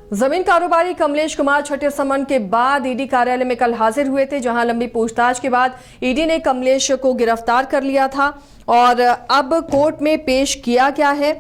जमीन कारोबारी कमलेश कुमार छठे समन के बाद ईडी कार्यालय में कल हाजिर हुए थे, जहां लंबी पूछताछ के बाद ईडी ने कमलेश को गिरफ्तार कर लिया था और अब कोर्ट में पेश किया गया है।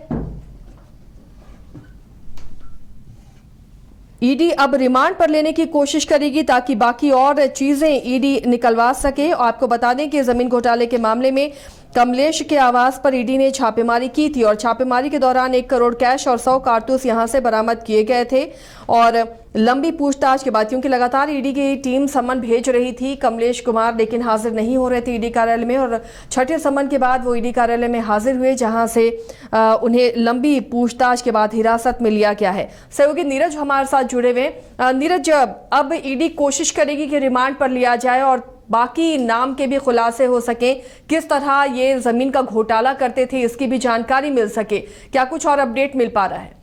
ईडी अब रिमांड पर लेने की कोशिश करेगी ताकि बाकी और चीजें ईडी निकलवा सके। और आपको बता दें कि जमीन घोटाले के मामले में कमलेश के आवास पर ईडी ने छापेमारी की थी और छापेमारी के दौरान 1 करोड़ कैश और 100 कारतूस यहां से बरामद किए गए थे। और लंबी पूछताछ के बाद, क्योंकि लगातार ईडी की टीम समन भेज रही थी कमलेश कुमार, लेकिन हाजिर नहीं हो रहे थे ईडी कार्यालय में, और छठे समन के बाद वो ईडी कार्यालय में हाजिर हुए, जहां से उन्हें लंबी पूछताछ के बाद हिरासत में लिया गया है। सहयोगी नीरज हमारे साथ जुड़े हुए। नीरज, अब ईडी कोशिश करेगी कि रिमांड पर लिया जाए और बाकी नाम के भी खुलासे हो सके, किस तरह ये जमीन का घोटाला करते थे इसकी भी जानकारी मिल सके। क्या कुछ और अपडेट मिल पा रहा है?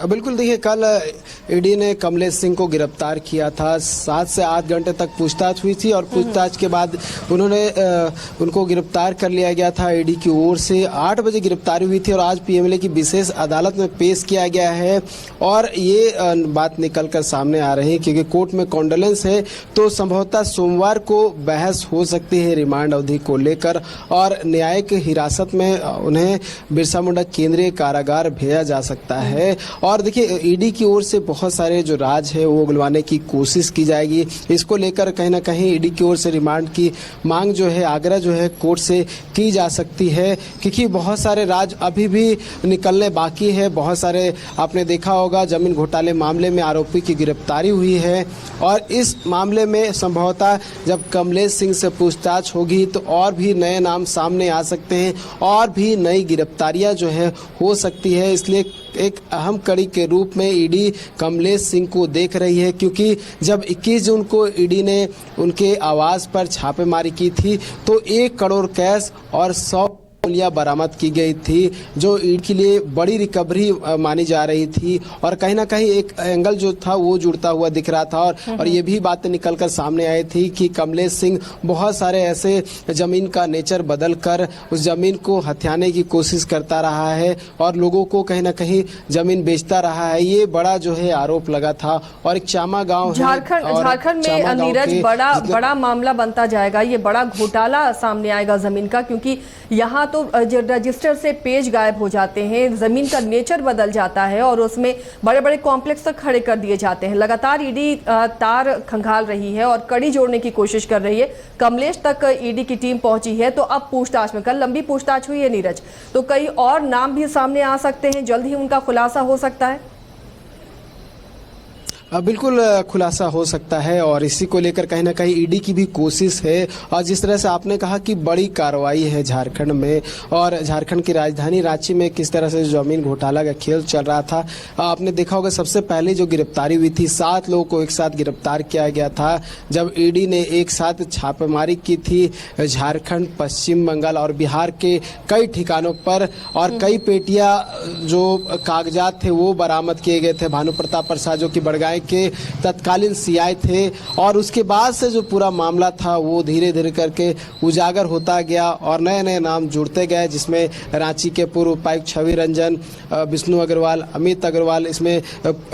बिल्कुल, देखिए, कल ईडी ने कमलेश सिंह को गिरफ्तार किया था। 7 से 8 घंटे तक पूछताछ हुई थी और पूछताछ के बाद उनको गिरफ्तार कर लिया गया था ईडी की ओर से। 8 बजे गिरफ्तारी हुई थी और आज पीएमएलए की विशेष अदालत में पेश किया गया है। और ये बात निकल कर सामने आ रही है क्योंकि कोर्ट में कॉन्डोलेंस है, तो संभवतः सोमवार को बहस हो सकती है रिमांड अवधि को लेकर और न्यायिक हिरासत में उन्हें बिरसा मुंडा केंद्रीय कारागार भेजा जा सकता है। और देखिए, ईडी की ओर से बहुत सारे जो राज है वो उगलवाने की कोशिश की जाएगी। इसको लेकर कहीं ना कहीं ईडी की ओर से रिमांड की मांग जो है, आग्रह जो है, कोर्ट से की जा सकती है, क्योंकि बहुत सारे राज अभी भी निकलने बाकी है। बहुत सारे आपने देखा होगा, जमीन घोटाले मामले में आरोपी की गिरफ्तारी हुई है और इस मामले में संभवतः जब कमलेश सिंह से पूछताछ होगी तो और भी नए नाम सामने आ सकते हैं और भी नई गिरफ्तारियां जो है हो सकती है। इसलिए एक अहम कड़ी के रूप में ईडी कमलेश सिंह को देख रही है, क्योंकि जब 21 जून को ईडी ने उनके आवास पर छापेमारी की थी तो 1 करोड़ कैश और 100 गोलियां बरामद की गई थी, जो ईडी के लिए बड़ी रिकवरी मानी जा रही थी। और कहीं ना कहीं एक एंगल जो था वो जुड़ता हुआ दिख रहा था और ये भी बातें निकलकर सामने आई थी कि कमलेश सिंह बहुत सारे ऐसे जमीन का नेचर बदलकर उस जमीन को हथियाने की कोशिश करता रहा है और लोगों को कहीं ना कहीं जमीन बेचता रहा है। ये बड़ा जो है आरोप लगा था। और एक चामा गाँव झारखंड में नीरज बड़ा मामला बनता जाएगा, ये बड़ा घोटाला सामने आएगा जमीन का, क्योंकि यहाँ तो रजिस्टर से पेज गायब हो जाते हैं, जमीन का नेचर बदल जाता है और उसमें बड़े बड़े कॉम्प्लेक्स तक खड़े कर दिए जाते हैं। लगातार ईडी तार खंगाल रही है और कड़ी जोड़ने की कोशिश कर रही है। कमलेश तक ईडी की टीम पहुंची है, तो अब पूछताछ में, कल लंबी पूछताछ हुई है नीरज, तो कई और नाम भी सामने आ सकते हैं, जल्द ही उनका खुलासा हो सकता है। बिल्कुल खुलासा हो सकता है और इसी को लेकर कहीं ना कहीं ईडी की भी कोशिश है। और जिस तरह से आपने कहा कि बड़ी कार्रवाई है झारखंड में और झारखंड की राजधानी रांची में किस तरह से जमीन घोटाला का खेल चल रहा था, आपने देखा होगा सबसे पहले जो गिरफ्तारी हुई थी 7 लोगों को एक साथ गिरफ्तार किया गया था, जब ईडी ने एक साथ छापेमारी की थी झारखंड, पश्चिम बंगाल और बिहार के कई ठिकानों पर और कई पेटियां जो कागजात थे वो बरामद किए गए थे। भानु प्रताप प्रसाद जो कि बड़गांव के तत्कालीन सीआई थे और उसके बाद से जो पूरा मामला था वो धीरे धीरे करके उजागर होता गया और नए नए नाम जुड़ते गए, जिसमें रांची के पूर्व उपायुक्त छवि रंजन, विष्णु अग्रवाल, अमित अग्रवाल, इसमें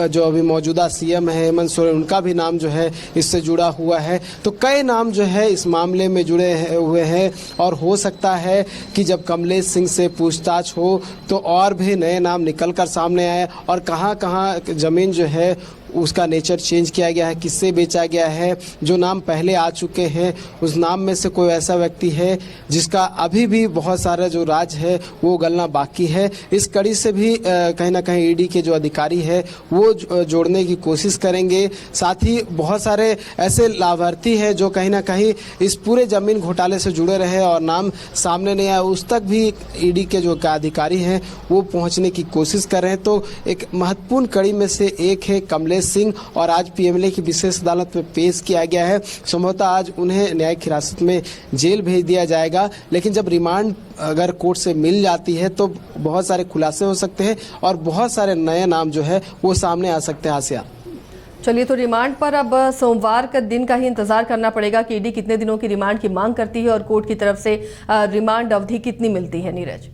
जो अभी मौजूदा सीएम है हेमंत सोरेन, उनका भी नाम जो है इससे जुड़ा हुआ है। तो कई नाम जो है इस मामले में जुड़े हुए हैं और हो सकता है कि जब कमलेश सिंह से पूछताछ हो तो और भी नए नाम निकल कर सामने आए और कहाँ कहाँ जमीन जो है उसका नेचर चेंज किया गया है, किससे बेचा गया है। जो नाम पहले आ चुके हैं उस नाम में से कोई ऐसा व्यक्ति है जिसका अभी भी बहुत सारा जो राज है वो गलना बाकी है। इस कड़ी से भी कहीं ना कहीं ईडी के जो अधिकारी है वो जोड़ने की कोशिश करेंगे। साथ ही बहुत सारे ऐसे लाभार्थी हैं जो कहीं ना कहीं इस पूरे जमीन घोटाले से जुड़े रहे और नाम सामने नहीं आया, उस तक भी ईडी के जो अधिकारी हैं वो पहुंचने की कोशिश कर रहे हैं। तो एक महत्वपूर्ण कड़ी में से एक है कमलेश सिंह और आज पीएमएलए की विशेष अदालत में पेश किया गया है। संभवतः आज उन्हें न्यायिक हिरासत में जेल भेज दिया जाएगा, लेकिन जब रिमांड अगर कोर्ट से मिल जाती है तो बहुत सारे खुलासे हो सकते हैं और बहुत सारे नए नाम जो है वो सामने आ सकते हैं। आसिया, चलिए, तो रिमांड पर अब सोमवार का दिन का ही इंतजार करना पड़ेगा कि ईडी कितने दिनों की रिमांड की मांग करती है और कोर्ट की तरफ से रिमांड अवधि कितनी मिलती है। नीरज,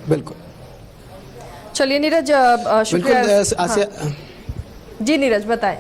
बिल्कुल। चलिए नीरज, बिल्कुल शुक्रिया। आसिया, जी नीरज बताएं।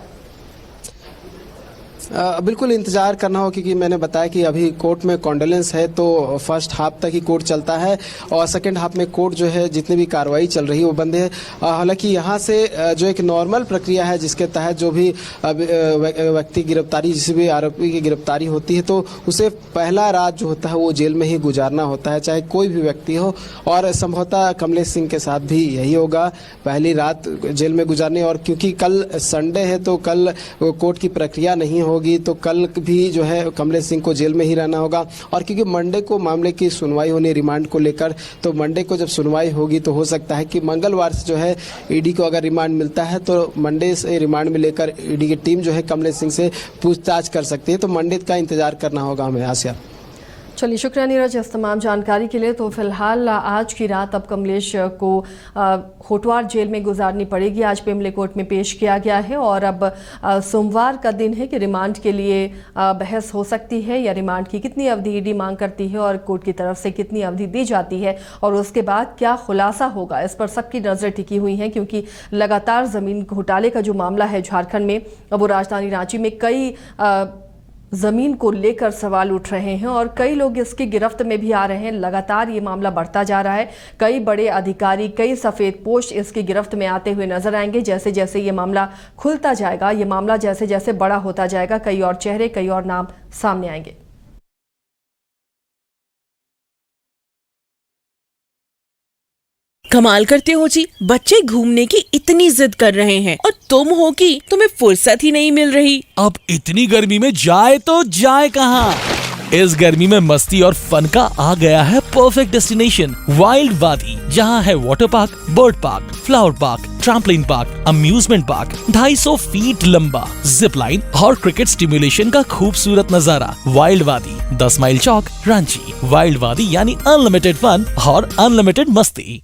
बिल्कुल इंतजार करना हो, क्योंकि मैंने बताया कि अभी कोर्ट में कॉन्डोलेंस है, तो फर्स्ट हाफ तक ही कोर्ट चलता है और सेकंड हाफ में कोर्ट जो है जितनी भी कार्रवाई चल रही है वो बंद है। हालांकि यहाँ से जो एक नॉर्मल प्रक्रिया है जिसके तहत जो भी व्यक्ति गिरफ्तारी, जिस भी आरोपी की गिरफ्तारी होती है, तो उसे पहला रात जो होता है वो जेल में ही गुजारना होता है, चाहे कोई भी व्यक्ति हो। और संभवतः कमलेश सिंह के साथ भी यही होगा, पहली रात जेल में गुजारने। और क्योंकि कल संडे है तो कल कोर्ट की प्रक्रिया नहीं होगी, तो कल भी जो है कमलेश सिंह को जेल में ही रहना होगा। और क्योंकि मंडे को मामले की सुनवाई होनी रिमांड को लेकर, तो मंडे को जब सुनवाई होगी तो हो सकता है कि मंगलवार से जो है ईडी को अगर रिमांड मिलता है तो मंडे से रिमांड में लेकर ईडी की टीम जो है कमलेश सिंह से पूछताछ कर सकती है। तो मंडे का इंतजार करना होगा हमें। आसिया, चलिए शुक्रिया नीरज इस तमाम जानकारी के लिए। तो फिलहाल आज की रात अब कमलेश को होटवार जेल में गुजारनी पड़ेगी। आज पेमले कोर्ट में पेश किया गया है और अब सोमवार का दिन है कि रिमांड के लिए बहस हो सकती है, या रिमांड की कितनी अवधि ईडी मांग करती है और कोर्ट की तरफ से कितनी अवधि दी जाती है, और उसके बाद क्या खुलासा होगा, इस पर सबकी नजर टिकी हुई है। क्योंकि लगातार जमीन घोटाले का जो मामला है झारखंड में, अब वो राजधानी रांची में कई जमीन को लेकर सवाल उठ रहे हैं और कई लोग इसकी गिरफ्त में भी आ रहे हैं। लगातार ये मामला बढ़ता जा रहा है। कई बड़े अधिकारी, कई सफेद पोश इसकी गिरफ्त में आते हुए नजर आएंगे। जैसे जैसे ये मामला खुलता जाएगा, ये मामला जैसे जैसे बड़ा होता जाएगा, कई और चेहरे, कई और नाम सामने आएंगे। कमाल करते हो जी, बच्चे घूमने की इतनी जिद कर रहे हैं और तुम हो कि तुम्हें फुर्सत ही नहीं मिल रही। अब इतनी गर्मी में जाए तो जाए कहाँ? इस गर्मी में मस्ती और फन का आ गया है परफेक्ट डेस्टिनेशन, वाइल्ड वादी, जहाँ है water park, bird park, flower park, trampoline park, amusement park, 250 feet लंबा, जिप लाइन और क्रिकेट स्टिमुलेशन का खूबसूरत नजारा। वाइल्ड वादी, 10 माइल चौक, रांची। वाइल्ड वादी यानी अनलिमिटेड फन और अनलिमिटेड मस्ती।